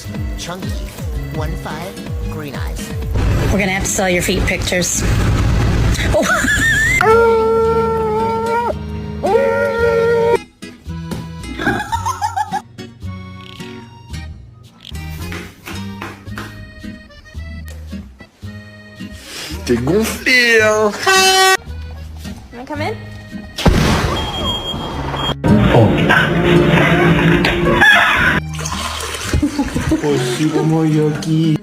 Nice, chunky, 1-5, green eyes. We're gonna have to sell your feet pictures. T'es gonflé, hein. Wanna come in? Oh, Momoyoki.